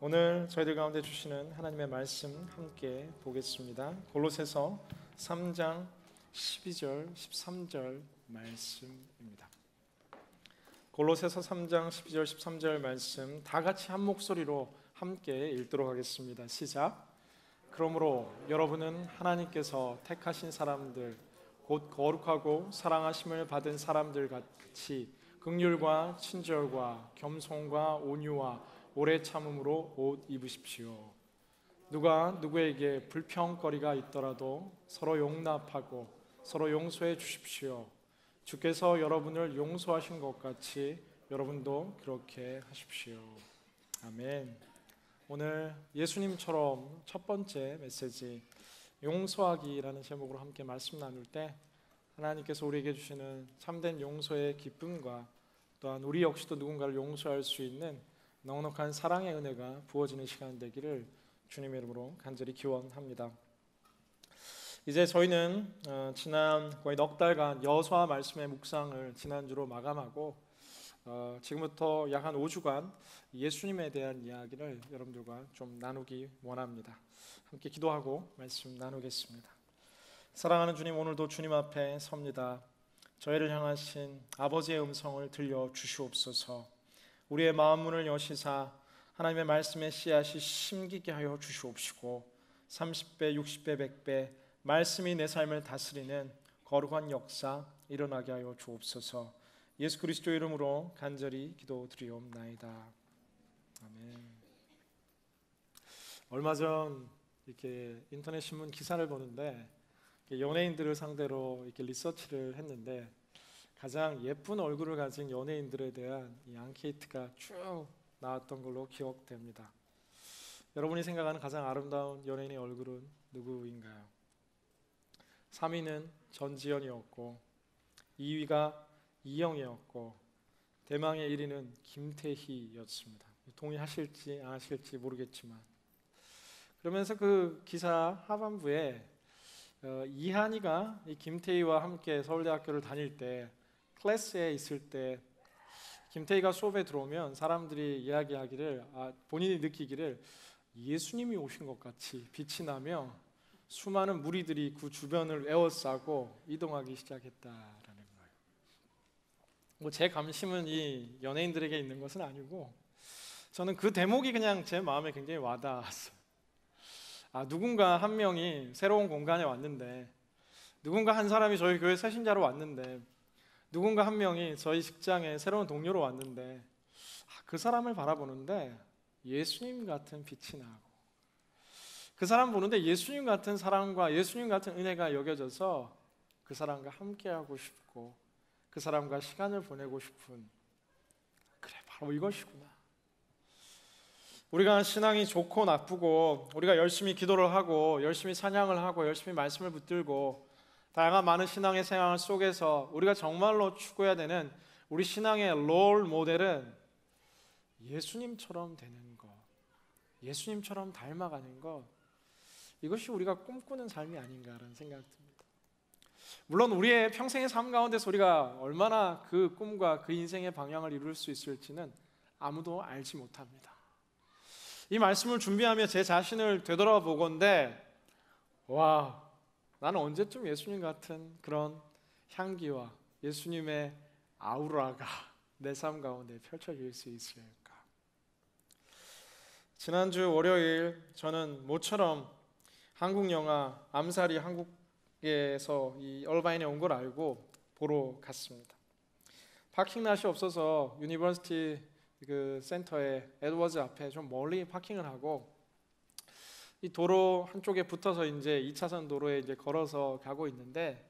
오늘 저희들 가운데 주시는 하나님의 말씀 함께 보겠습니다. 골로새서 3장 12절 13절 말씀입니다. 골로새서 3장 12절 13절 말씀 다 같이 한 목소리로 함께 읽도록 하겠습니다. 시작. 그러므로 여러분은 하나님께서 택하신 사람들 곧 거룩하고 사랑하심을 받은 사람들 같이 긍휼과 친절과 겸손과 온유와 오래 참음으로 옷 입으십시오. 누가 누구에게 불평거리가 있더라도 서로 용납하고 서로 용서해 주십시오. 주께서 여러분을 용서하신 것 같이 여러분도 그렇게 하십시오. 아멘. 오늘 예수님처럼 첫 번째 메시지 용서하기라는 제목으로 함께 말씀 나눌 때 하나님께서 우리에게 주시는 참된 용서의 기쁨과 또한 우리 역시도 누군가를 용서할 수 있는 넉넉한 사랑의 은혜가 부어지는 시간 되기를 주님의 이름으로 간절히 기원합니다. 이제 저희는 지난 거의 넉 달간 여호수아 말씀의 묵상을 지난주로 마감하고 지금부터 약 한 5주간 예수님에 대한 이야기를 여러분들과 좀 나누기 원합니다. 함께 기도하고 말씀 나누겠습니다. 사랑하는 주님, 오늘도 주님 앞에 섭니다. 저희를 향하신 아버지의 음성을 들려 주시옵소서. 우리의 마음 문을 여시사 하나님의 말씀의 씨앗이 심기게 하여 주시옵시고 30배, 60배, 100배 말씀이 내 삶을 다스리는 거룩한 역사 일어나게 하여 주옵소서. 예수 그리스도 이름으로 간절히 기도드리옵나이다. 아멘. 얼마 전 이렇게 인터넷 신문 기사를 보는데 연예인들을 상대로 이렇게 리서치를 했는데 가장 예쁜 얼굴을 가진 연예인들에 대한 이 앙케이트가 쭉 나왔던 걸로 기억됩니다. 여러분이 생각하는 가장 아름다운 연예인의 얼굴은 누구인가요? 3위는 전지현이었고 2위가 이영애였고 대망의 1위는 김태희였습니다. 동의하실지 안 하실지 모르겠지만 그러면서 그 기사 하반부에 이한이가 이 김태희와 함께 서울대학교를 다닐 때 클래스에 있을 때 김태희가 수업에 들어오면 사람들이 이야기하기를 본인이 느끼기를 예수님이 오신 것 같이 빛이 나며 수많은 무리들이 그 주변을 에워싸고 이동하기 시작했다라는 거예요. 뭐 제 감심은 이 연예인들에게 있는 것은 아니고 저는 그 대목이 그냥 제 마음에 굉장히 와닿았어요. 누군가 한 명이 새로운 공간에 왔는데 누군가 한 사람이 저희 교회 새신자로 왔는데 누군가 한 명이 저희 직장에 새로운 동료로 왔는데 그 사람을 바라보는데 예수님 같은 빛이 나고 그 사람 보는데 예수님 같은 사랑과 예수님 같은 은혜가 여겨져서 그 사람과 함께하고 싶고 그 사람과 시간을 보내고 싶은 그래 바로 이것이구나. 우리가 신앙이 좋고 나쁘고 우리가 열심히 기도를 하고 열심히 찬양을 하고 열심히 말씀을 붙들고 다양한 많은 신앙의 생활 속에서 우리가 정말로 추구해야 되는 우리 신앙의 롤 모델은 예수님처럼 되는 것, 예수님처럼 닮아가는 것, 이것이 우리가 꿈꾸는 삶이 아닌가라는 생각이 듭니다. 물론 우리의 평생의 삶 가운데서 우리가 얼마나 그 꿈과 그 인생의 방향을 이룰 수 있을지는 아무도 알지 못합니다. 이 말씀을 준비하며 제 자신을 되돌아보건대 와, 나는 언제쯤 예수님 같은 그런 향기와 예수님의 아우라가 내 삶 가운데 펼쳐질 수 있을까? 지난주 월요일 저는 모처럼 한국 영화 암살이 한국에서 이 얼바인에 온 걸 알고 보러 갔습니다. 파킹 랏이 없어서 유니버시티 그 센터에 에드워즈 앞에 좀 멀리 파킹을 하고 이 도로 한쪽에 붙어서 이제 2차선 도로에 이제 걸어서 가고 있는데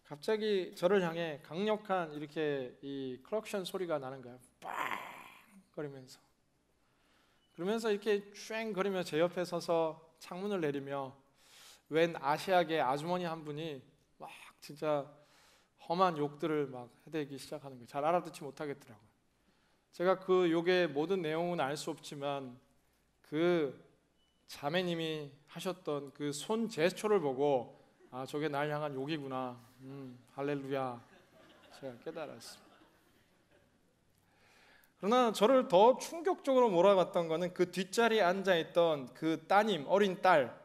갑자기 저를 향해 강력한 이렇게 이 클럭션 소리가 나는 거예요. 빵 거리면서 그러면서 이렇게 쉥 거리며 제 옆에 서서 창문을 내리며 웬 아시아계 아주머니 한 분이 막 진짜 험한 욕들을 막 해대기 시작하는 거예요. 잘 알아듣지 못하겠더라고요. 제가 그 욕의 모든 내용은 알 수 없지만 그 자매님이 하셨던 그 손 제스처를 보고 저게 날 향한 욕이구나. 할렐루야. 제가 깨달았습니다. 그러나 저를 더 충격적으로 몰아갔던 거는 그 뒷자리에 앉아있던 그 따님, 어린 딸,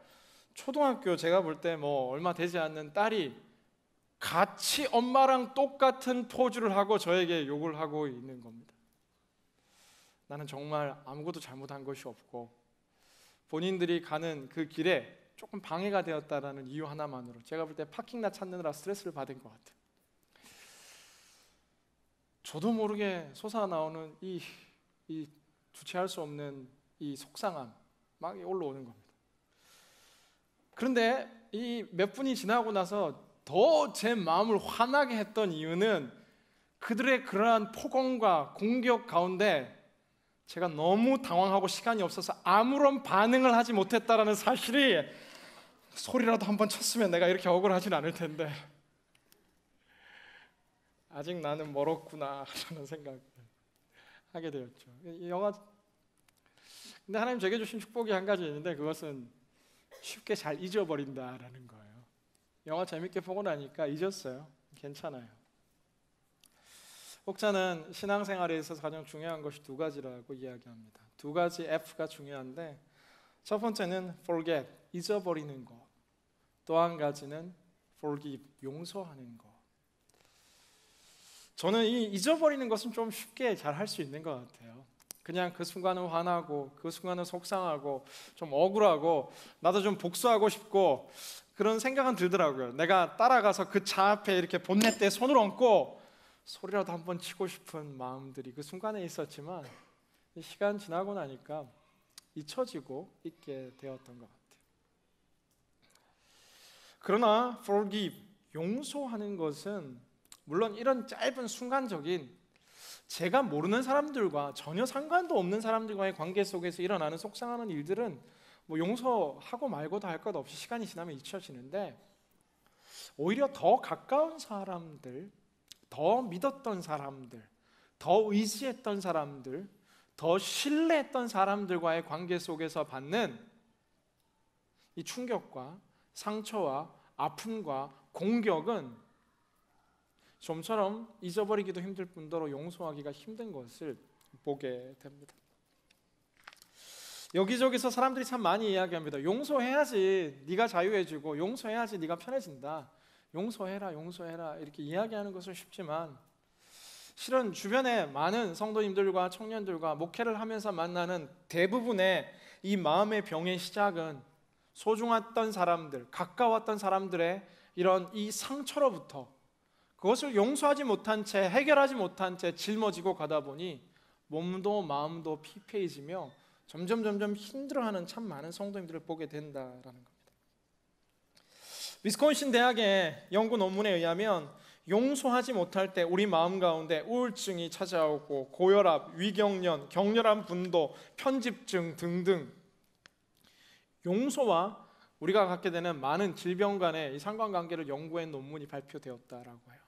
초등학교 제가 볼 때 뭐 얼마 되지 않는 딸이 같이 엄마랑 똑같은 포즈를 하고 저에게 욕을 하고 있는 겁니다. 나는 정말 아무것도 잘못한 것이 없고 본인들이 가는 그 길에 조금 방해가 되었다라는 이유 하나만으로 제가 볼 때 파킹lot 찾느라 스트레스를 받은 것 같아요. 저도 모르게 솟아나오는 이 주체할 수 없는 이 속상함 막 올라오는 겁니다. 그런데 이 몇 분이 지나고 나서 더 제 마음을 화나게 했던 이유는 그들의 그러한 폭언과 공격 가운데 제가 너무 당황하고 시간이 없어서 아무런 반응을 하지 못했다라는 사실이, 소리라도 한번 쳤으면 내가 이렇게 억울하진 않을 텐데 아직 나는 멀었구나 라는 생각을 하게 되었죠. 이 영화, 근데 하나님 제게 주신 축복이 한 가지 있는데 그것은 쉽게 잘 잊어버린다라는 거예요. 영화 재밌게 보고 나니까 잊었어요. 괜찮아요. 혹자는 신앙생활에 있어서 가장 중요한 것이 두 가지라고 이야기합니다. 두 가지 F가 중요한데 첫 번째는 forget, 잊어버리는 것. 또 한 가지는 forgive, 용서하는 것. 저는 이 잊어버리는 것은 좀 쉽게 잘 할 수 있는 것 같아요. 그냥 그 순간은 화나고 그 순간은 속상하고 좀 억울하고 나도 좀 복수하고 싶고 그런 생각은 들더라고요. 내가 따라가서 그 차 앞에 이렇게 본넷대에 손을 얹고 소리라도 한번 치고 싶은 마음들이 그 순간에 있었지만 시간 지나고 나니까 잊혀지고 있게 되었던 것 같아요. 그러나 forgive, 용서하는 것은 물론 이런 짧은 순간적인 제가 모르는 사람들과 전혀 상관도 없는 사람들과의 관계 속에서 일어나는 속상하는 일들은 뭐 용서하고 말고도 할 것 없이 시간이 지나면 잊혀지는데 오히려 더 가까운 사람들, 더 믿었던 사람들, 더 의지했던 사람들, 더 신뢰했던 사람들과의 관계 속에서 받는 이 충격과 상처와 아픔과 공격은 좀처럼 잊어버리기도 힘들 뿐더러 용서하기가 힘든 것을 보게 됩니다. 여기저기서 사람들이 참 많이 이야기합니다. 용서해야지 네가 자유해지고 용서해야지 네가 편해진다. 용서해라, 용서해라 이렇게 이야기하는 것은 쉽지만 실은 주변에 많은 성도님들과 청년들과 목회를 하면서 만나는 대부분의 이 마음의 병의 시작은 소중했던 사람들, 가까웠던 사람들의 이런 이 상처로부터 그것을 용서하지 못한 채 해결하지 못한 채 짊어지고 가다 보니 몸도 마음도 피폐해지며 점점 힘들어하는 참 많은 성도님들을 보게 된다라는 겁니다. 위스콘신 대학의 연구 논문에 의하면 용서하지 못할 때 우리 마음 가운데 우울증이 찾아오고 고혈압, 위경련, 격렬한 분노, 편집증 등등 용서와 우리가 갖게 되는 많은 질병 간의 상관관계를 연구한 논문이 발표되었다라고 해요.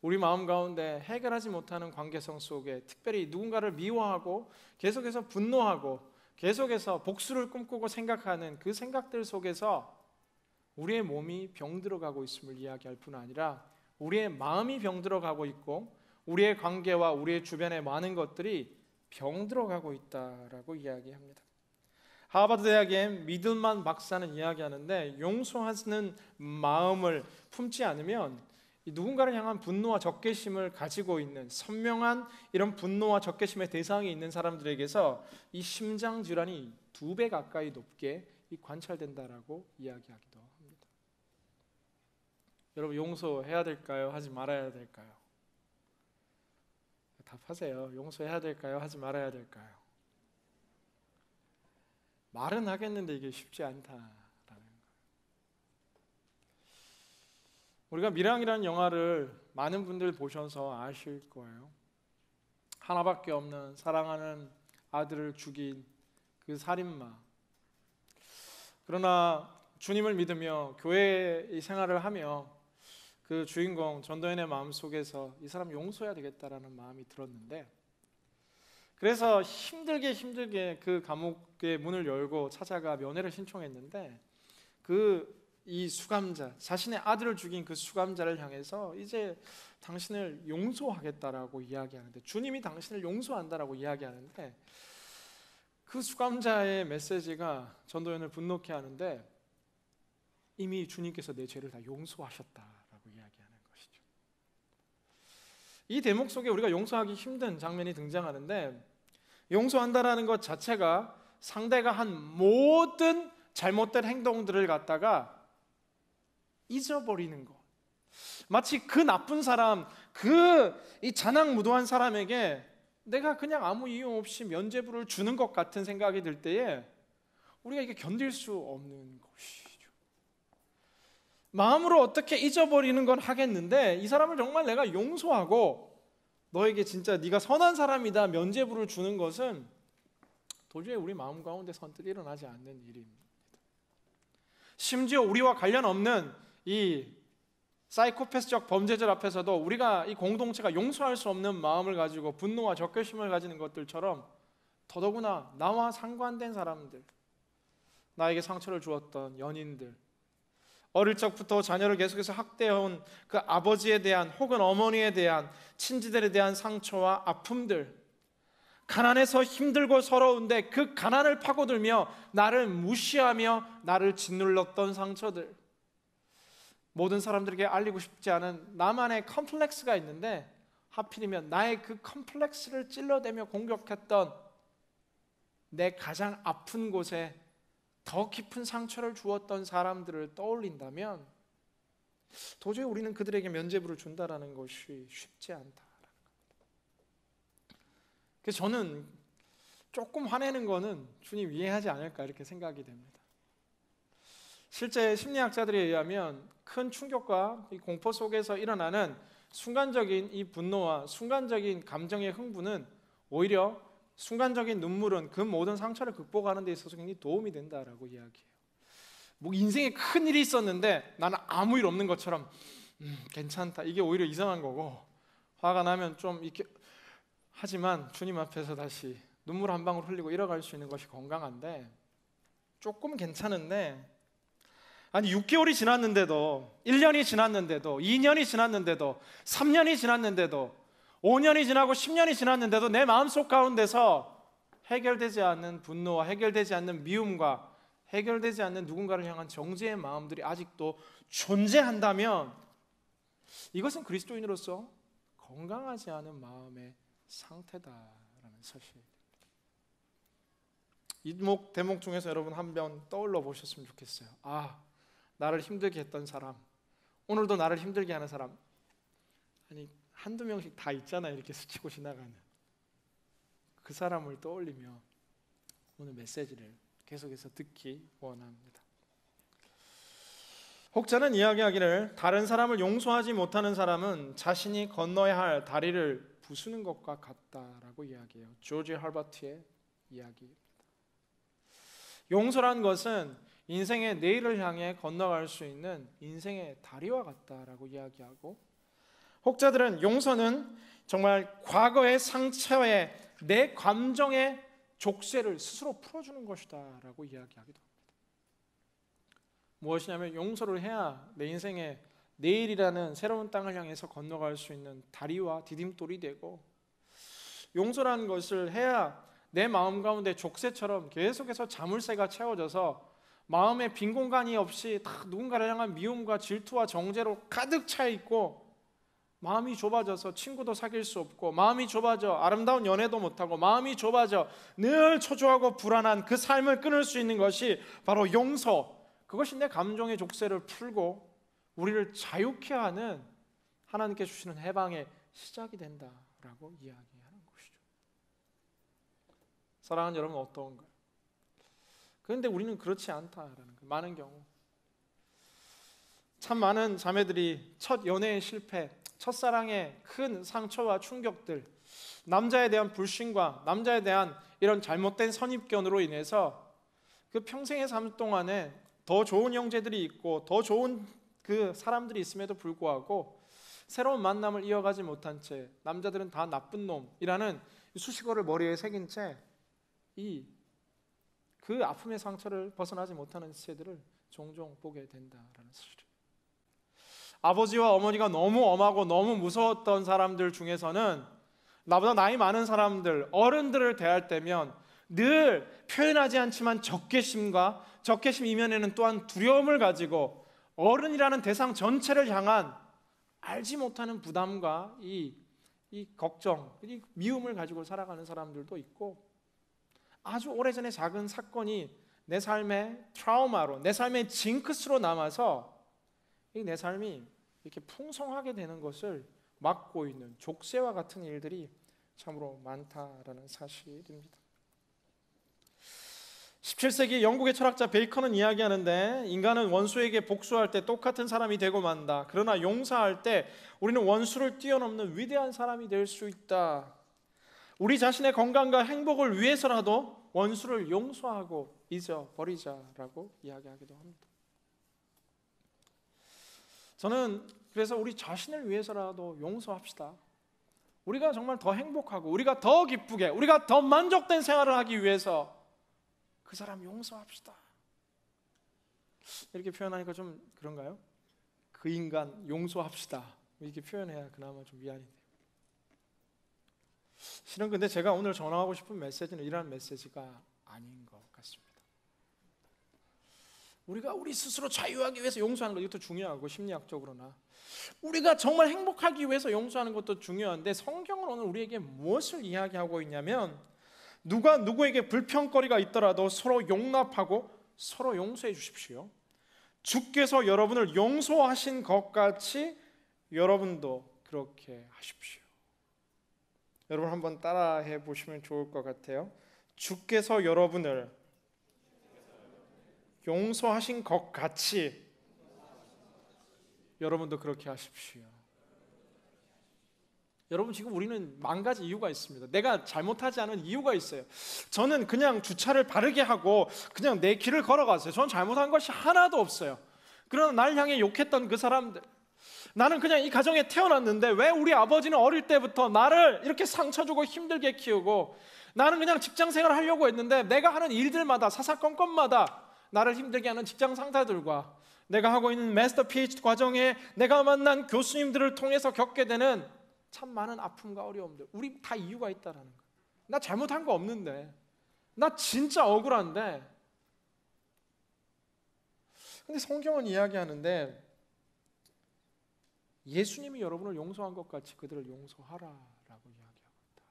우리 마음 가운데 해결하지 못하는 관계성 속에 특별히 누군가를 미워하고 계속해서 분노하고 계속해서 복수를 꿈꾸고 생각하는 그 생각들 속에서 우리의 몸이 병들어가고 있음을 이야기할 뿐 아니라 우리의 마음이 병들어가고 있고 우리의 관계와 우리의 주변의 많은 것들이 병들어가고 있다라고 이야기합니다. 하버드 대학의 미들만 박사는 이야기하는데 용서하는 마음을 품지 않으면 누군가를 향한 분노와 적개심을 가지고 있는 선명한 이런 분노와 적개심의 대상이 있는 사람들에게서 이 심장 질환이 2배 가까이 높게 관찰된다라고 이야기하기도 합니다. 여러분 용서해야 될까요? 하지 말아야 될까요? 답하세요. 용서해야 될까요? 하지 말아야 될까요? 말은 하겠는데 이게 쉽지 않다라는 거예요. 우리가 밀양이라는 영화를 많은 분들 보셔서 아실 거예요. 하나밖에 없는 사랑하는 아들을 죽인 그 살인마. 그러나 주님을 믿으며 교회 생활을 하며 그 주인공 전도연의 마음속에서 이 사람 용서해야 되겠다라는 마음이 들었는데 그래서 힘들게 그 감옥의 문을 열고 찾아가 면회를 신청했는데 그 이 수감자, 자신의 아들을 죽인 그 수감자를 향해서 이제 당신을 용서하겠다라고 이야기하는데, 주님이 당신을 용서한다라고 이야기하는데, 그 수감자의 메시지가 전도연을 분노케 하는데, 이미 주님께서 내 죄를 다 용서하셨다라고 이야기하는 것이죠. 이 대목 속에 우리가 용서하기 힘든 장면이 등장하는데, 용서한다라는 것 자체가 상대가 한 모든 잘못된 행동들을 갖다가 잊어버리는 것, 마치 그 나쁜 사람, 이 잔악무도한 사람에게 내가 그냥 아무 이유 없이 면죄부를 주는 것 같은 생각이 들 때에 우리가 이게 견딜 수 없는 것이죠. 마음으로 어떻게 잊어버리는 건 하겠는데, 이 사람을 정말 내가 용서하고 너에게 진짜 네가 선한 사람이다 면죄부를 주는 것은 도저히 우리 마음 가운데 선뜻 일어나지 않는 일입니다. 심지어 우리와 관련 없는 이 사이코패스적 범죄者앞에서도 우리가 이 공동체가 용서할 수 없는 마음을 가지고 분노와 적개심을 가지는 것들처럼, 더더구나 나와 상관된 사람들, 나에게 상처를 주었던 연인들, 어릴 적부터 자녀를 계속해서 학대해온 그 아버지에 대한 혹은 어머니에 대한 친지들에 대한 상처와 아픔들, 가난해서 힘들고 서러운데 그 가난을 파고들며 나를 무시하며 나를 짓눌렀던 상처들, 모든 사람들에게 알리고 싶지 않은 나만의 컴플렉스가 있는데 하필이면 나의 그 컴플렉스를 찔러대며 공격했던 내 가장 아픈 곳에 더 깊은 상처를 주었던 사람들을 떠올린다면 도저히 우리는 그들에게 면죄부를 준다라는 것이 쉽지 않다. 그래서 저는 조금 화내는 거는 주님 이해하지 않을까 이렇게 생각이 됩니다. 실제 심리학자들에 의하면 큰 충격과 이 공포 속에서 일어나는 순간적인 이 분노와 순간적인 감정의 흥분은 오히려 순간적인 눈물은 그 모든 상처를 극복하는 데 있어서 굉장히 도움이 된다라고 이야기해요. 뭐 인생에 큰 일이 있었는데 나는 아무 일 없는 것처럼 괜찮다, 이게 오히려 이상한 거고, 화가 나면 좀 이렇게 하지만 주님 앞에서 다시 눈물 한 방울 흘리고 일어갈 수 있는 것이 건강한데, 조금 괜찮은데 아니 6개월이 지났는데도, 1년이 지났는데도, 2년이 지났는데도, 3년이 지났는데도, 5년이 지나고 10년이 지났는데도 내 마음속 가운데서 해결되지 않는 분노와 해결되지 않는 미움과 해결되지 않는 누군가를 향한 정죄의 마음들이 아직도 존재한다면 이것은 그리스도인으로서 건강하지 않은 마음의 상태다라는 사실입니다. 이 대목 중에서 여러분 한 번 떠올려 보셨으면 좋겠어요. 나를 힘들게 했던 사람, 오늘도 나를 힘들게 하는 사람, 아니 한두 명씩 다 있잖아요. 이렇게 스치고 지나가는 그 사람을 떠올리며 오늘 메시지를 계속해서 듣기 원합니다. 혹자는 이야기하기를 다른 사람을 용서하지 못하는 사람은 자신이 건너야 할 다리를 부수는 것과 같다라고 이야기해요. 조지 할버트의 이야기입니다. 용서란 것은 인생의 내일을 향해 건너갈 수 있는 인생의 다리와 같다라고 이야기하고, 혹자들은 용서는 정말 과거의 상처에 내 감정의 족쇄를 스스로 풀어주는 것이다 라고 이야기하기도 합니다. 무엇이냐면 용서를 해야 내 인생의 내일이라는 새로운 땅을 향해서 건너갈 수 있는 다리와 디딤돌이 되고, 용서라는 것을 해야 내 마음 가운데 족쇄처럼 계속해서 자물쇠가 채워져서 마음에 빈 공간이 없이 다 누군가를 향한 미움과 질투와 정죄로 가득 차 있고, 마음이 좁아져서 친구도 사귈 수 없고, 마음이 좁아져 아름다운 연애도 못하고, 마음이 좁아져 늘 초조하고 불안한 그 삶을 끊을 수 있는 것이 바로 용서, 그것이 내 감정의 족쇄를 풀고 우리를 자유케 하는 하나님께 주시는 해방의 시작이 된다라고 이야기하는 것이죠. 사랑하는 여러분 어떠한가요? 그런데 우리는 그렇지 않다라는 거예요. 많은 경우 참 많은 자매들이 첫 연애의 실패, 첫사랑의 큰 상처와 충격들, 남자에 대한 불신과 남자에 대한 이런 잘못된 선입견으로 인해서 그 평생의 삶 동안에 더 좋은 형제들이 있고 더 좋은 그 사람들이 있음에도 불구하고 새로운 만남을 이어가지 못한 채 남자들은 다 나쁜 놈이라는 수식어를 머리에 새긴 채 이 그 아픔의 상처를 벗어나지 못하는 세대를 종종 보게 된다라는 사실입니다. 아버지와 어머니가 너무 엄하고 너무 무서웠던 사람들 중에서는 나보다 나이 많은 사람들, 어른들을 대할 때면 늘 표현하지 않지만 적개심 이면에는 또한 두려움을 가지고 어른이라는 대상 전체를 향한 알지 못하는 부담과 이 걱정, 이 미움을 가지고 살아가는 사람들도 있고, 아주 오래전에 작은 사건이 내 삶의 트라우마로, 내 삶의 징크스로 남아서 내 삶이 이렇게 풍성하게 되는 것을 막고 있는 족쇄와 같은 일들이 참으로 많다라는 사실입니다. 17세기 영국의 철학자 베이컨은 이야기하는데, 인간은 원수에게 복수할 때 똑같은 사람이 되고 만다. 그러나 용서할 때 우리는 원수를 뛰어넘는 위대한 사람이 될 수 있다. 우리 자신의 건강과 행복을 위해서라도 원수를 용서하고 잊어버리자라고 이야기하기도 합니다. 저는 그래서 우리 자신을 위해서라도 용서합시다. 우리가 정말 더 행복하고 우리가 더 기쁘게 우리가 더 만족된 생활을 하기 위해서 그 사람 용서합시다. 이렇게 표현하니까 좀 그런가요? 그 인간 용서합시다. 이렇게 표현해야 그나마 좀 위안이 돼요. 실은 근데 제가 오늘 전하고 싶은 메시지는 이런 메시지가 아닌 것 같습니다. 우리가 우리 스스로 자유하기 위해서 용서하는 것, 이것도 중요하고 심리학적으로나 우리가 정말 행복하기 위해서 용서하는 것도 중요한데, 성경은 오늘 우리에게 무엇을 이야기하고 있냐면, 누가 누구에게 불평거리가 있더라도 서로 용납하고 서로 용서해 주십시오. 주께서 여러분을 용서하신 것 같이 여러분도 그렇게 하십시오. 여러분 한번 따라해 보시면 좋을 것 같아요. 주께서 여러분을 용서하신 것 같이 여러분도 그렇게 하십시오. 여러분, 지금 우리는 만 가지 이유가 있습니다. 내가 잘못하지 않은 이유가 있어요. 저는 그냥 주차를 바르게 하고 그냥 내 길을 걸어갔어요. 저는 잘못한 것이 하나도 없어요. 그러나 날 향해 욕했던 그 사람들, 나는 그냥 이 가정에 태어났는데 왜 우리 아버지는 어릴 때부터 나를 이렇게 상처 주고 힘들게 키우고, 나는 그냥 직장 생활을 하려고 했는데 내가 하는 일들마다 사사건건마다 나를 힘들게 하는 직장 상사들과 내가 하고 있는 마스터 PhD 과정에 내가 만난 교수님들을 통해서 겪게 되는 참 많은 아픔과 어려움들, 우리 다 이유가 있다라는 거예요. 나 잘못한 거 없는데, 나 진짜 억울한데. 근데 성경은 이야기하는데 예수님이 여러분을 용서한 것 같이 그들을 용서하라라고 이야기하고 있다.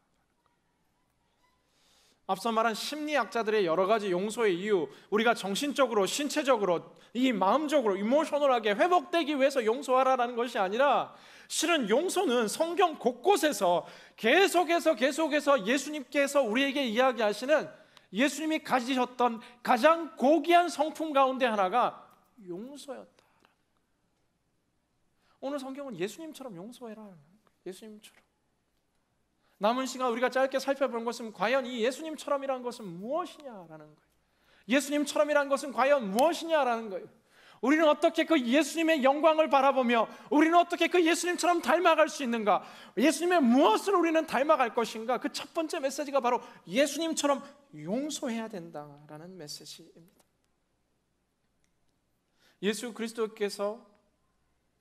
앞서 말한 심리학자들의 여러 가지 용서의 이유, 우리가 정신적으로, 신체적으로, 이 마음적으로, 이모셔널하게 회복되기 위해서 용서하라라는 것이 아니라, 실은 용서는 성경 곳곳에서 계속해서 예수님께서 우리에게 이야기하시는, 예수님이 가지셨던 가장 고귀한 성품 가운데 하나가 용서였다. 오늘 성경은 예수님처럼 용서해라. 예수님처럼. 남은 시간 우리가 짧게 살펴본 것은 과연 이 예수님처럼이라는 것은 무엇이냐라는 거예요. 예수님처럼이라는 것은 과연 무엇이냐라는 거예요. 우리는 어떻게 그 예수님의 영광을 바라보며 우리는 어떻게 그 예수님처럼 닮아갈 수 있는가? 예수님의 무엇을 우리는 닮아갈 것인가? 그 첫 번째 메시지가 바로 예수님처럼 용서해야 된다라는 메시지입니다. 예수 그리스도께서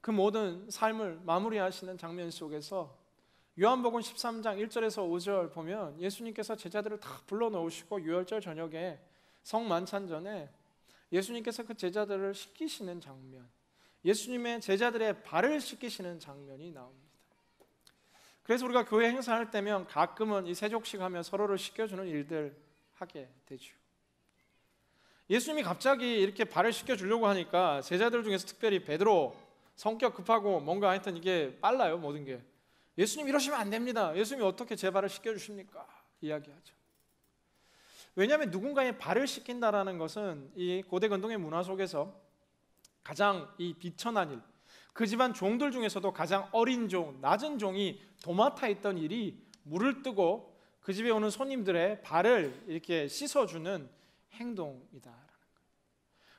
그 모든 삶을 마무리하시는 장면 속에서 요한복음 13장 1절에서 5절 보면 예수님께서 제자들을 다 불러놓으시고 유월절 저녁에 성만찬 전에 예수님께서 그 제자들을 씻기시는 장면, 예수님의 제자들의 발을 씻기시는 장면이 나옵니다. 그래서 우리가 교회 행사할 때면 가끔은 이 세족식 하며 서로를 씻겨주는 일들 하게 되죠. 예수님이 갑자기 이렇게 발을 씻겨주려고 하니까 제자들 중에서 특별히 베드로, 성격 급하고 뭔가 하여튼 이게 빨라요, 모든 게. 예수님 이러시면 안 됩니다. 예수님이 어떻게 제 발을 씻겨주십니까? 이야기하죠. 왜냐하면 누군가의 발을 씻긴다라는 것은 이 고대 근동의 문화 속에서 가장 이 비천한 일, 그 집안 종들 중에서도 가장 어린 종, 낮은 종이 도맡아 있던 일이 물을 뜨고 그 집에 오는 손님들의 발을 이렇게 씻어주는 행동이다.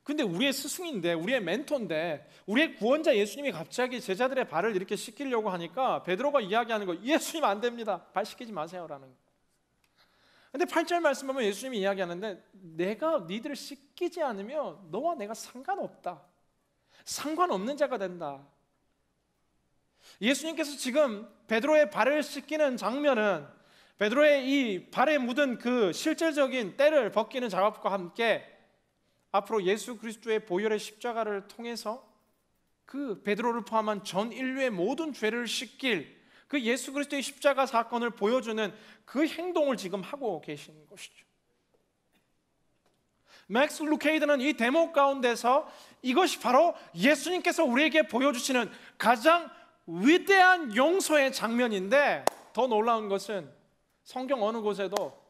근데 우리의 스승인데, 우리의 멘토인데, 우리의 구원자 예수님이 갑자기 제자들의 발을 이렇게 씻기려고 하니까 베드로가 이야기하는 거, 예수님 안 됩니다. 발 씻기지 마세요라는 거. 근데 8절 말씀 보면 예수님이 이야기하는데 내가 니들을 씻기지 않으면 너와 내가 상관없다. 상관없는 자가 된다. 예수님께서 지금 베드로의 발을 씻기는 장면은 베드로의 이 발에 묻은 그 실질적인 때를 벗기는 작업과 함께 앞으로 예수 그리스도의 보혈의 십자가를 통해서 그 베드로를 포함한 전 인류의 모든 죄를 씻길 그 예수 그리스도의 십자가 사건을 보여주는 그 행동을 지금 하고 계신 것이죠. 맥스 루케이드는 이 대목 가운데서 이것이 바로 예수님께서 우리에게 보여주시는 가장 위대한 용서의 장면인데, 더 놀라운 것은 성경 어느 곳에도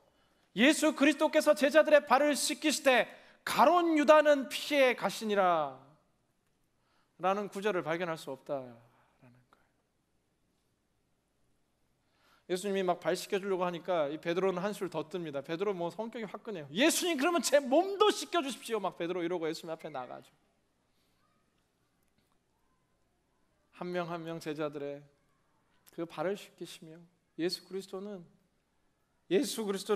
예수 그리스도께서 제자들의 발을 씻기시되 가룟 유다는 피해 가시니라 라는 구절을 발견할 수 없다라는 거예요. 예수님이 막 발 씻겨주려고 하니까 이 베드로는 한술 더 뜹니다. 베드로 뭐 성격이 화끈해요. 예수님 그러면 제 몸도 씻겨주십시오. 막 베드로 이러고 예수님 앞에 나가죠. 한 명 한 명 제자들의 그 발을 씻기시며 예수 그리스도는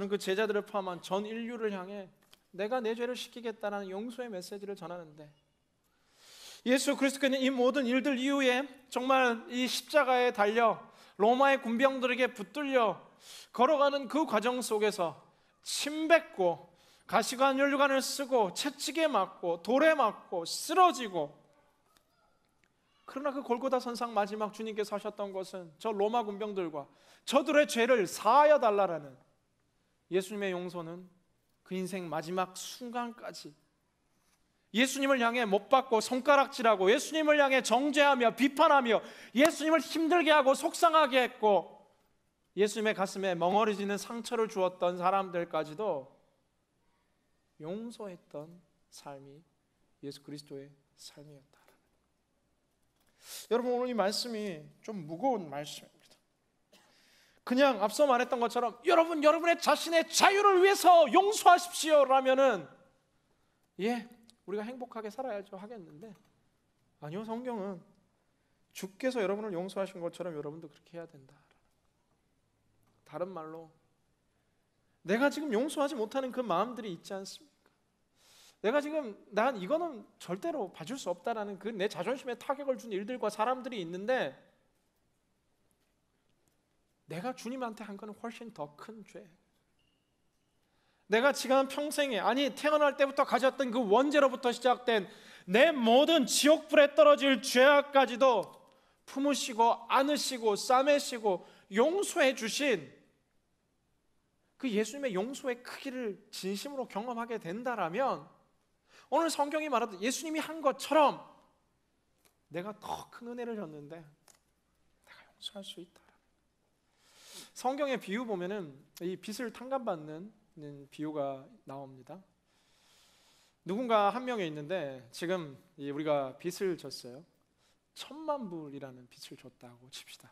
그 제자들을 포함한 전 인류를 향해 내가 내 죄를 씻기겠다는 용서의 메시지를 전하는데, 예수 그리스도께는 이 모든 일들 이후에 정말 이 십자가에 달려 로마의 군병들에게 붙들려 걸어가는 그 과정 속에서 침 뱉고 가시관 연류관을 쓰고 채찍에 맞고 돌에 맞고 쓰러지고, 그러나 그 골고다 선상 마지막 주님께서 하셨던 것은 저 로마 군병들과 저들의 죄를 사하여 달라라는 예수님의 용서는 그 인생 마지막 순간까지 예수님을 향해 못 박고 손가락질하고 예수님을 향해 정죄하며 비판하며 예수님을 힘들게 하고 속상하게 했고 예수님의 가슴에 멍어리지는 상처를 주었던 사람들까지도 용서했던 삶이 예수 그리스도의 삶이었다. 여러분, 오늘 이 말씀이 좀 무거운 말씀입니다. 그냥 앞서 말했던 것처럼 여러분의 자신의 자유를 위해서 용서하십시오 라면은 우리가 행복하게 살아야죠 하겠는데, 아니요, 성경은 주께서 여러분을 용서하신 것처럼 여러분도 그렇게 해야 된다. 다른 말로 내가 지금 용서하지 못하는 그 마음들이 있지 않습니까? 내가 지금 난 이거는 절대로 봐줄 수 없다라는 그 내 자존심에 타격을 준 일들과 사람들이 있는데, 내가 주님한테 한 거는 훨씬 더 큰 죄, 내가 지금 평생에, 아니 태어날 때부터 가졌던 그 원죄로부터 시작된 내 모든 지옥불에 떨어질 죄악까지도 품으시고 안으시고 싸매시고 용서해 주신 그 예수님의 용서의 크기를 진심으로 경험하게 된다라면, 오늘 성경이 말하듯 예수님이 한 것처럼 내가 더 큰 은혜를 줬는데 내가 용서할 수 있다. 성경의 비유 보면은 이 빚을 탕감받는 비유가 나옵니다. 누군가 한 명이 있는데 지금 우리가 빚을 졌어요. 1,000만 불이라는 빚을 줬다고 칩시다.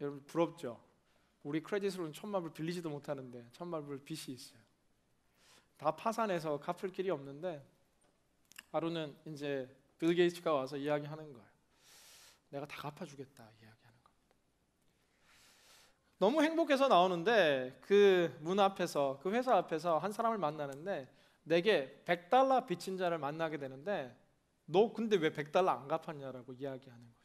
여러분 부럽죠? 우리 크레딧으로는 1,000만 불 빌리지도 못하는데 1,000만 불 빚이 있어요. 다 파산해서 갚을 길이 없는데 하루는 이제 빌 게이츠가 와서 이야기하는 거예요. 내가 다 갚아주겠다 이야기하는 겁니다. 너무 행복해서 나오는데 그 문 앞에서, 그 회사 앞에서 한 사람을 만나는데 내게 $100 빚진 자를 만나게 되는데, 너 근데 왜 $100 안 갚았냐라고 이야기하는 거죠.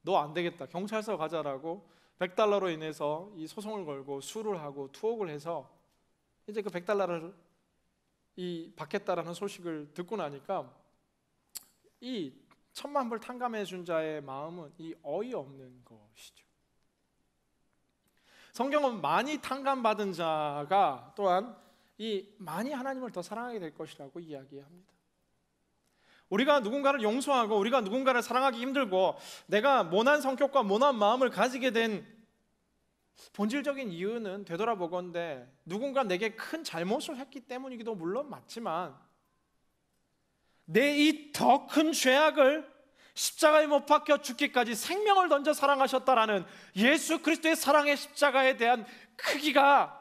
너 안 되겠다, 경찰서 가자라고 $100로 인해서 이 소송을 걸고 수를 하고 투옥을 해서 이제 그 $100를 받겠다라는 소식을 듣고 나니까 이 1,000만 불 탕감해 준 자의 마음은 어이없는 것이죠. 성경은 많이 탕감받은 자가 또한 많이 하나님을 더 사랑하게 될 것이라고 이야기합니다. 우리가 누군가를 용서하고 우리가 누군가를 사랑하기 힘들고 내가 모난 성격과 모난 마음을 가지게 된 본질적인 이유는 되돌아보건대 누군가 내게 큰 잘못을 했기 때문이기도 물론 맞지만, 내 이 더 큰 죄악을 십자가에 못 박혀 죽기까지 생명을 던져 사랑하셨다라는 예수 그리스도의 사랑의 십자가에 대한 크기가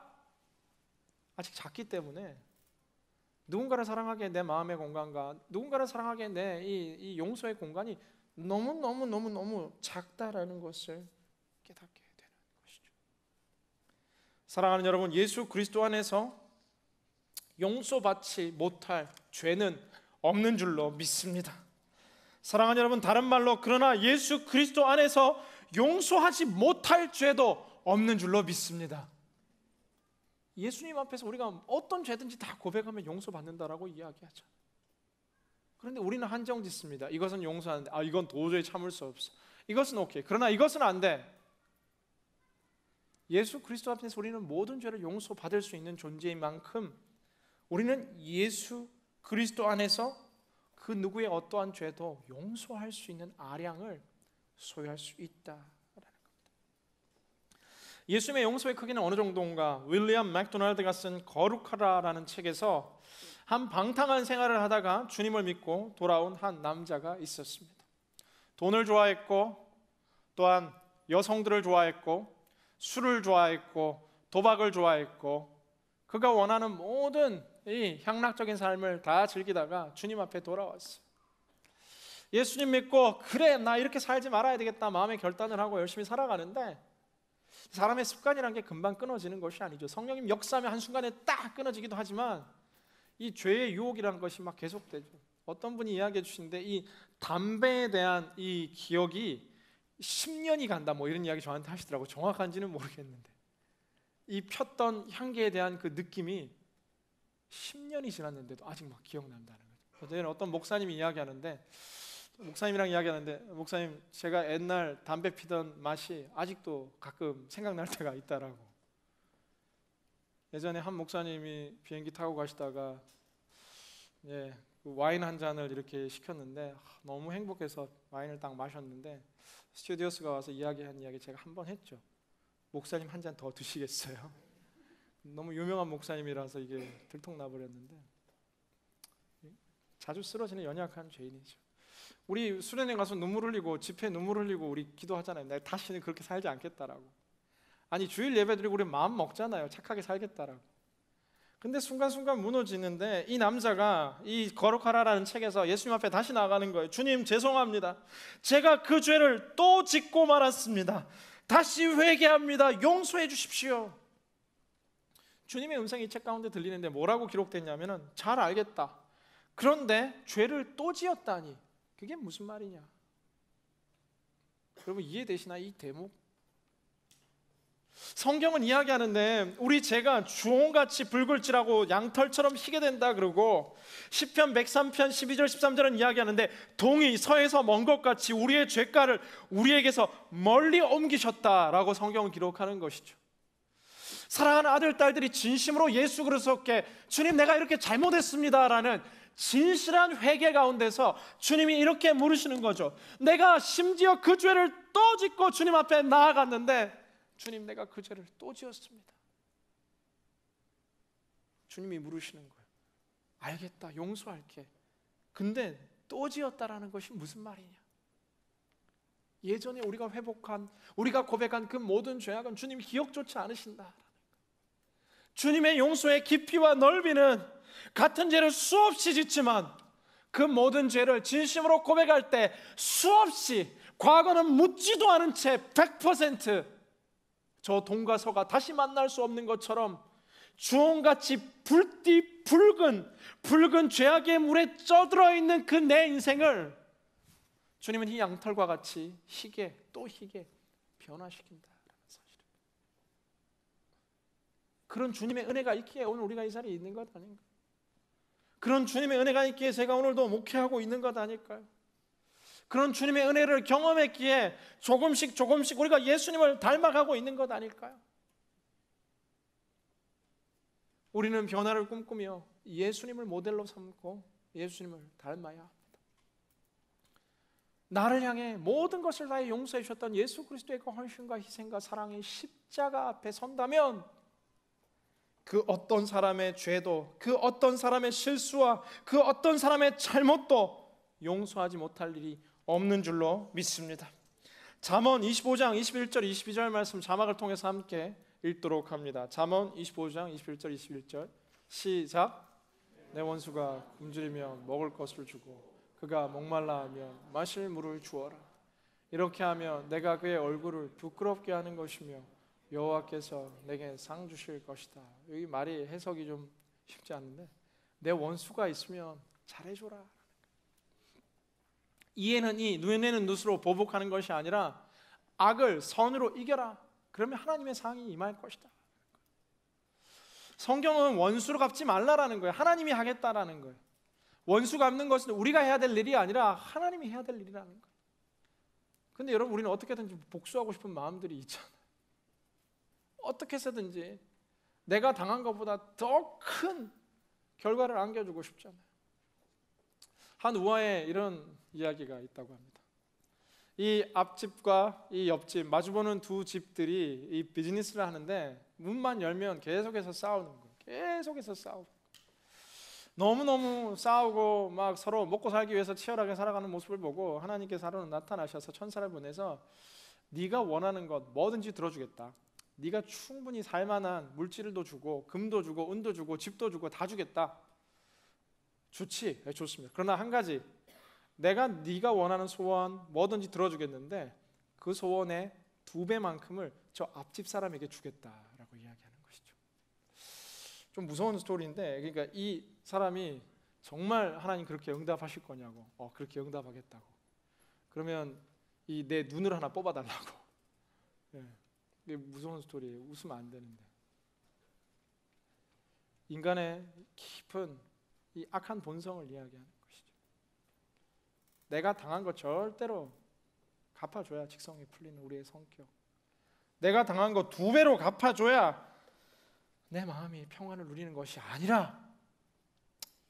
아직 작기 때문에 누군가를 사랑하기에 내 마음의 공간과 누군가를 사랑하기에 내 이 용서의 공간이 너무 작다라는 것을 깨닫게 되는 것이죠. 사랑하는 여러분, 예수 그리스도 안에서 용서받지 못할 죄는 없는 줄로 믿습니다. 사랑하는 여러분, 다른 말로 그러나 예수 그리스도 안에서 용서하지 못할 죄도 없는 줄로 믿습니다. 예수님 앞에서 우리가 어떤 죄든지 다 고백하면 용서받는다라고 이야기하죠. 그런데 우리는 한정 짓습니다. 이것은 용서하는데 이건 도저히 참을 수 없어. 이것은 오케이. 그러나 이것은 안 돼. 예수 그리스도 앞에서 우리는 모든 죄를 용서받을 수 있는 존재인 만큼 우리는 예수 그리스도 안에서 그 누구의 어떠한 죄도 용서할 수 있는 아량을 소유할 수 있다라는 겁니다. 예수님의 용서의 크기는 어느 정도인가? 윌리엄 맥도날드가 쓴 거룩하라라는 책에서 한 방탕한 생활을 하다가 주님을 믿고 돌아온 한 남자가 있었습니다. 돈을 좋아했고 또한 여성들을 좋아했고 술을 좋아했고 도박을 좋아했고 그가 원하는 모든 이 향락적인 삶을 다 즐기다가 주님 앞에 돌아왔어요. 예수님 믿고 그래 나 이렇게 살지 말아야 되겠다 마음의 결단을 하고 열심히 살아가는데 사람의 습관이란 게 금방 끊어지는 것이 아니죠. 성령님 역사하면 한순간에 딱 끊어지기도 하지만 이 죄의 유혹이라는 것이 막 계속되죠. 어떤 분이 이야기해 주시는데 이 담배에 대한 이 기억이 10년이 간다 뭐 이런 이야기 저한테 하시더라고요. 정확한지는 모르겠는데 이 폈던 향기에 대한 그 느낌이 10년이 지났는데도 아직 막 기억난다는 거죠. 저는 어떤 목사님이 이야기하는데 목사님이랑 이야기하는데 목사님 제가 옛날 담배 피던 맛이 아직도 가끔 생각날 때가 있다라고. 예전에 한 목사님이 비행기 타고 가시다가 그 와인 한 잔을 이렇게 시켰는데 너무 행복해서 와인을 딱 마셨는데 스튜디오스가 와서 이야기한 이야기 제가 한번 했죠. 목사님 한 잔 더 드시겠어요? 너무 유명한 목사님이라서 이게 들통나버렸는데 자주 쓰러지는 연약한 죄인이죠. 우리 수련회 가서 눈물 흘리고 집회에 눈물 흘리고 우리 기도하잖아요. 내가 다시는 그렇게 살지 않겠다라고. 아니 주일 예배 드리고 우리 마음 먹잖아요. 착하게 살겠다라고. 근데 순간순간 무너지는데 이 남자가 이 거룩하라라는 책에서 예수님 앞에 다시 나가는 거예요. 주님 죄송합니다. 제가 그 죄를 또 짓고 말았습니다. 다시 회개합니다. 용서해 주십시오. 주님의 음성이 이 책 가운데 들리는데 뭐라고 기록됐냐면은 잘 알겠다. 그런데 죄를 또 지었다니 그게 무슨 말이냐? 여러분 이해되시나 이 대목? 성경은 이야기하는데 우리 죄가 주홍같이 붉을지라고 양털처럼 희게 된다 그러고 시편 103편 12절 13절은 이야기하는데 동이 서에서 먼 것 같이 우리의 죄가를 우리에게서 멀리 옮기셨다라고 성경은 기록하는 것이죠. 사랑하는 아들 딸들이 진심으로 예수 그리스도께 주님 내가 이렇게 잘못했습니다라는 진실한 회개 가운데서 주님이 이렇게 물으시는 거죠. 내가 심지어 그 죄를 또 짓고 주님 앞에 나아갔는데 주님 내가 그 죄를 또 지었습니다. 주님이 물으시는 거예요. 알겠다 용서할게. 근데 또 지었다라는 것이 무슨 말이냐? 예전에 우리가 회복한 우리가 고백한 그 모든 죄악은 주님 기억조차 않으신다. 주님의 용서의 깊이와 넓이는 같은 죄를 수없이 짓지만 그 모든 죄를 진심으로 고백할 때 수없이 과거는 묻지도 않은 채 100% 돈과 서가 다시 만날 수 없는 것처럼 주홍같이 붉은 죄악의 물에 쪄들어 있는 그 내 인생을 주님은 이 양털과 같이 희게 또 희게 변화시킨다라는 사실입니다. 그런 주님의 은혜가 있기에 오늘 우리가 이 자리에 있는 것 아닌가? 그런 주님의 은혜가 있기에 제가 오늘도 목회하고 있는 것 아닐까요? 그런 주님의 은혜를 경험했기에 조금씩 우리가 예수님을 닮아가고 있는 것 아닐까요? 우리는 변화를 꿈꾸며 예수님을 모델로 삼고 예수님을 닮아야 합니다. 나를 향해 모든 것을 다해 용서해 주셨던 예수 그리스도의 그 헌신과 희생과 사랑의 십자가 앞에 선다면 그 어떤 사람의 죄도 그 어떤 사람의 실수와 그 어떤 사람의 잘못도 용서하지 못할 일이 없는 줄로 믿습니다. 잠언 25장 21절 22절 말씀 자막을 통해서 함께 읽도록 합니다. 잠언 25장 21절 21절 시작. 내 원수가 굶주리며 먹을 것을 주고 그가 목말라 하면 마실 물을 주어라. 이렇게 하며 내가 그의 얼굴을 부끄럽게 하는 것이며 여호와께서 내게 상 주실 것이다. 여기 말이 해석이 좀 쉽지 않은데, 내 원수가 있으면 잘해줘라. 이에는 이, 눈에는 눈으로 보복하는 것이 아니라 악을 선으로 이겨라. 그러면 하나님의 상이 임할 것이다. 성경은 원수로 갚지 말라라는 거예요. 하나님이 하겠다라는 거예요. 원수 갚는 것은 우리가 해야 될 일이 아니라 하나님이 해야 될 일이라는 거예요. 근데 여러분, 우리는 어떻게든지 복수하고 싶은 마음들이 있잖아요. 어떻게 해서든지 내가 당한 것보다 더 큰 결과를 안겨주고 싶잖아요. 한 우화에 이런 이야기가 있다고 합니다. 이 앞집과 이 옆집, 마주보는 두 집들이 이 비즈니스를 하는데 문만 열면 계속해서 싸우는 거예요. 계속해서 싸우고, 너무너무 싸우고 막 서로 먹고 살기 위해서 치열하게 살아가는 모습을 보고 하나님께서 하루는 나타나셔서 천사를 보내서 네가 원하는 것 뭐든지 들어주겠다. 네가 충분히 살만한 물질도 주고 금도 주고 은도 주고 집도 주고 다 주겠다. 좋지? 네, 좋습니다. 그러나 한 가지, 내가 네가 원하는 소원 뭐든지 들어주겠는데 그 소원의 2배만큼을 저 앞집 사람에게 주겠다라고 이야기하는 것이죠. 좀 무서운 스토리인데, 그러니까 이 사람이 정말 하나님 그렇게 응답하실 거냐고, 그렇게 응답하겠다고. 그러면 이 내 눈을 하나 뽑아달라고. 네. 이게 무서운 스토리예요. 웃으면 안 되는데. 인간의 깊은 이 악한 본성을 이야기하는 것이죠. 내가 당한 거 절대로 갚아줘야 직성이 풀리는 우리의 성격. 내가 당한 거 2배로 갚아줘야 내 마음이 평안을 누리는 것이 아니라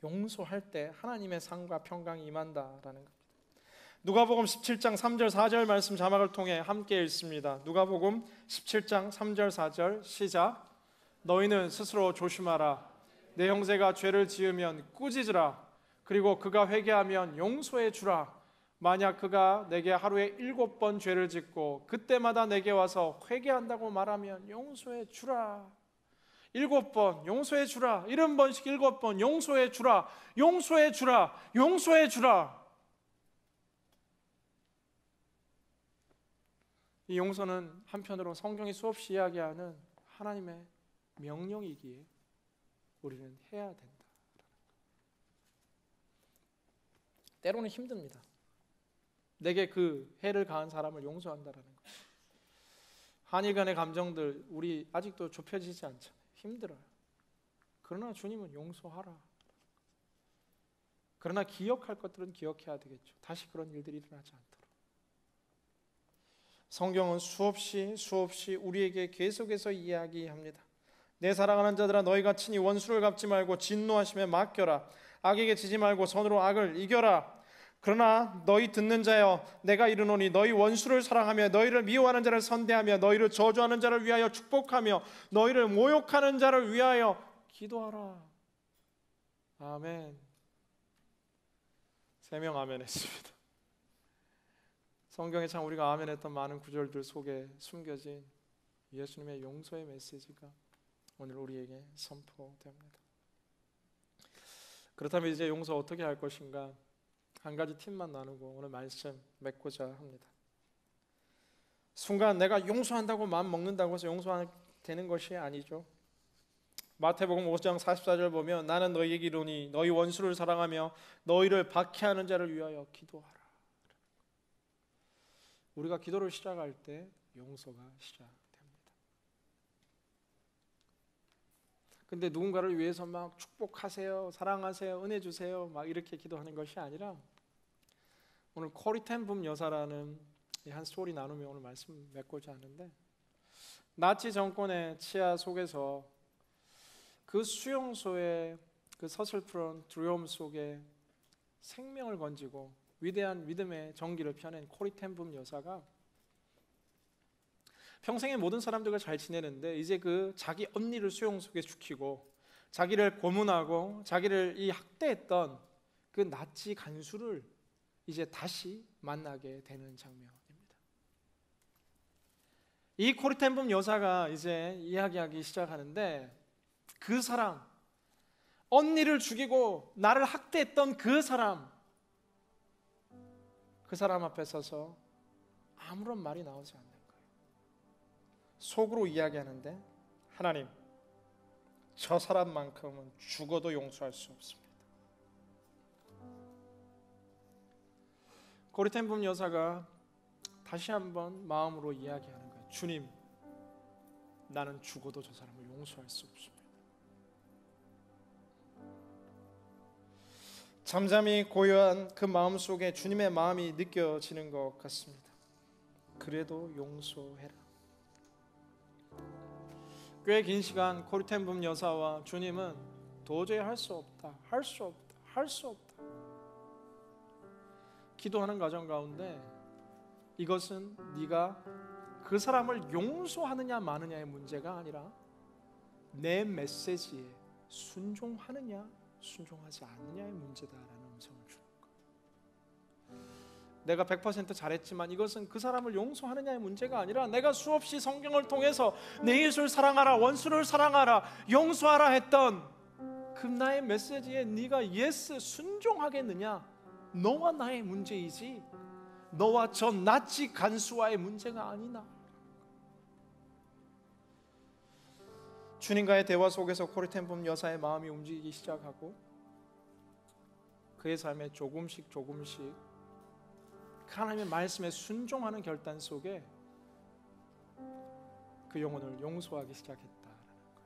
용서할 때 하나님의 상과 평강이 임한다라는 겁니다. 누가복음 17장 3절 4절 말씀 자막을 통해 함께 읽습니다. 누가복음 17장 3절 4절 시작. 너희는 스스로 조심하라. 내 형제가 죄를 지으면 꾸짖으라. 그리고 그가 회개하면 용서해 주라. 만약 그가 내게 하루에 7번 죄를 짓고 그때마다 내게 와서 회개한다고 말하면 용서해 주라. 7번 용서해 주라. 70번씩 7번 용서해 주라. 용서해 주라. 용서해 주라. 이 용서는 한편으로 성경이 수없이 이야기하는 하나님의 명령이기에 우리는 해야 된다. 때로는 힘듭니다. 내게 그 해를 가한 사람을 용서한다라는 것. 한일 간의 감정들 우리 아직도 좁혀지지 않잖아요. 힘들어요. 그러나 주님은 용서하라. 그러나 기억할 것들은 기억해야 되겠죠. 다시 그런 일들이 일어나지 않도록. 성경은 수없이 우리에게 계속해서 이야기합니다. 내 사랑하는 자들아, 너희가 친히 원수를 갚지 말고 진노하심에 맡겨라. 악에게 지지 말고 선으로 악을 이겨라. 그러나 너희 듣는 자여, 내가 이르노니 너희 원수를 사랑하며 너희를 미워하는 자를 선대하며 너희를 저주하는 자를 위하여 축복하며 너희를 모욕하는 자를 위하여 기도하라. 아멘. 3명 아멘 했습니다. 성경에 참 우리가 아멘했던 많은 구절들 속에 숨겨진 예수님의 용서의 메시지가 오늘 우리에게 선포됩니다. 그렇다면 이제 용서 어떻게 할 것인가? 한 가지 팁만 나누고 오늘 말씀 맺고자 합니다. 순간 내가 용서한다고 마음 먹는다고 해서 용서되는 것이 아니죠. 마태복음 5장 44절 보면 나는 너희에게 이르노니 너희 원수를 사랑하며 너희를 박해하는 자를 위하여 기도하라. 우리가 기도를 시작할 때 용서가 시작됩니다. 근데 누군가를 위해서 막 축복하세요, 사랑하세요, 은혜 주세요 막 이렇게 기도하는 것이 아니라 오늘 코리 텐 붐 여사라는 한 스토리 나누며 오늘 말씀 맺고자 하는데, 나치 정권의 치하 속에서 그 수용소의 그 서슬프런 두려움 속에 생명을 건지고 위대한 믿음의 전기를 펴낸 코리 텐 붐 여사가 평생에 모든 사람들과 잘 지내는데 이제 그 자기 언니를 수용소에 죽이고 자기를 고문하고 자기를 이 학대했던 그 나치 간수를 이제 다시 만나게 되는 장면입니다. 이 코리 텐 붐 여사가 이제 이야기하기 시작하는데, 그 사람, 언니를 죽이고 나를 학대했던 그 사람 앞에 서서 아무런 말이 나오지 않는 거예요. 속으로 이야기하는데 하나님, 저 사람만큼은 죽어도 용서할 수 없습니다. 고리텐붐 여사가 다시 한번 마음으로 이야기하는 거예요. 주님, 나는 죽어도 저 사람을 용서할 수 없습니다. 잠잠히 고요한 그 마음 속에 주님의 마음이 느껴지는 것 같습니다. 그래도 용서해라. 꽤 긴 시간 고리텐붐 여사와 주님은 도저히 할 수 없다, 할 수 없다, 할 수 없다 기도하는 과정 가운데 이것은 네가 그 사람을 용서하느냐 마느냐의 문제가 아니라 내 메시지에 순종하느냐 순종하지 않느냐의 문제다라는 음성을 주는 거예요. 내가 100% 잘했지만 이것은 그 사람을 용서하느냐의 문제가 아니라 내가 수없이 성경을 통해서 내 이웃을 사랑하라, 원수를 사랑하라, 용서하라 했던 그 나의 메시지에 네가 예스 순종하겠느냐, 너와 나의 문제이지 너와 저 낯지 간수와의 문제가 아니나. 주님과의 대화 속에서 고리텐붐 여사의 마음이 움직이기 시작하고 그의 삶에 조금씩 하나님의 말씀에 순종하는 결단 속에 그 영혼을 용서하기 시작했다라는 거예요.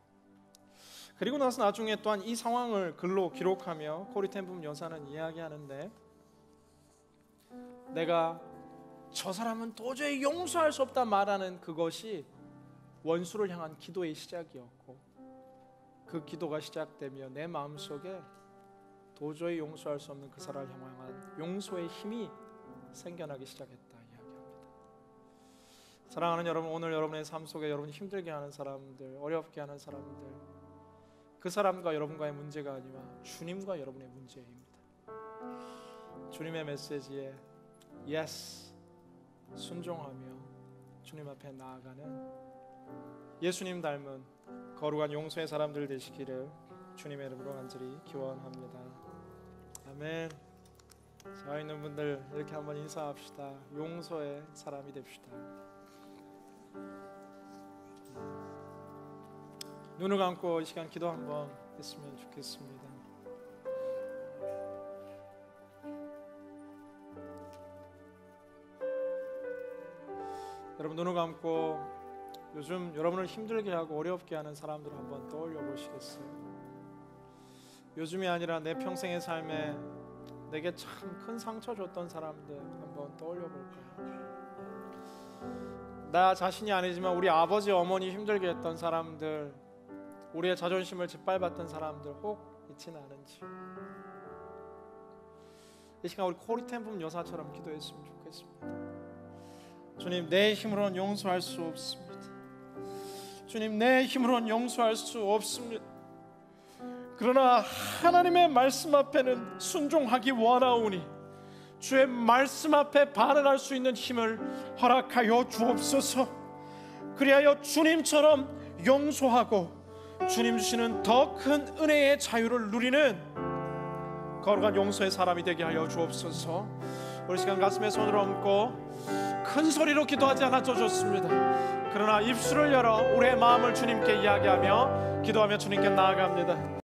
그리고 나서 나중에 또한 이 상황을 글로 기록하며 고리텐붐 여사는 이야기하는데, 내가 저 사람은 도저히 용서할 수 없다 말하는 그것이 원수를 향한 기도의 시작이었고, 그 기도가 시작되며 내 마음속에 도저히 용서할 수 없는 그 사람을 향한 용서의 힘이 생겨나기 시작했다 이야기합니다. 사랑하는 여러분, 오늘 여러분의 삶 속에 여러분이 힘들게 하는 사람들, 어렵게 하는 사람들, 그 사람과 여러분과의 문제가 아니라 주님과 여러분의 문제입니다. 주님의 메시지에 예스 순종하며 주님 앞에 나아가는 예수님 닮은 거룩한 용서의 사람들 되시기를 주님의 이름으로 간절히 기원합니다. 아멘. 자, 있는 분들 이렇게 한번 인사합시다. 용서의 사람이 됩시다. 눈을 감고 이 시간 기도 한번 했으면 좋겠습니다. 여러분 눈을 감고 요즘 여러분을 힘들게 하고 어렵게 하는 사람들을 한번 떠올려 보시겠어요? 요즘이 아니라 내 평생의 삶에 내게 참 큰 상처 줬던 사람들 한번 떠올려 볼까요? 나 자신이 아니지만 우리 아버지 어머니 힘들게 했던 사람들, 우리의 자존심을 짓밟았던 사람들 혹 있지는 않은지 이 시간 우리 고리텐붐 여사처럼 기도했으면 좋겠습니다. 주님, 내 힘으로는 용서할 수 없습니다. 주님, 내 힘으로는 용서할 수 없습니다. 그러나 하나님의 말씀 앞에는 순종하기 원하오니 주의 말씀 앞에 반응할 수 있는 힘을 허락하여 주옵소서. 그리하여 주님처럼 용서하고 주님 주시는 더 큰 은혜의 자유를 누리는 거룩한 용서의 사람이 되게 하여 주옵소서. 우리 시간 가슴에 손을 얹고 큰 소리로 기도하지 않아도 좋습니다. 그러나 입술을 열어 우리의 마음을 주님께 이야기하며 기도하며 주님께 나아갑니다.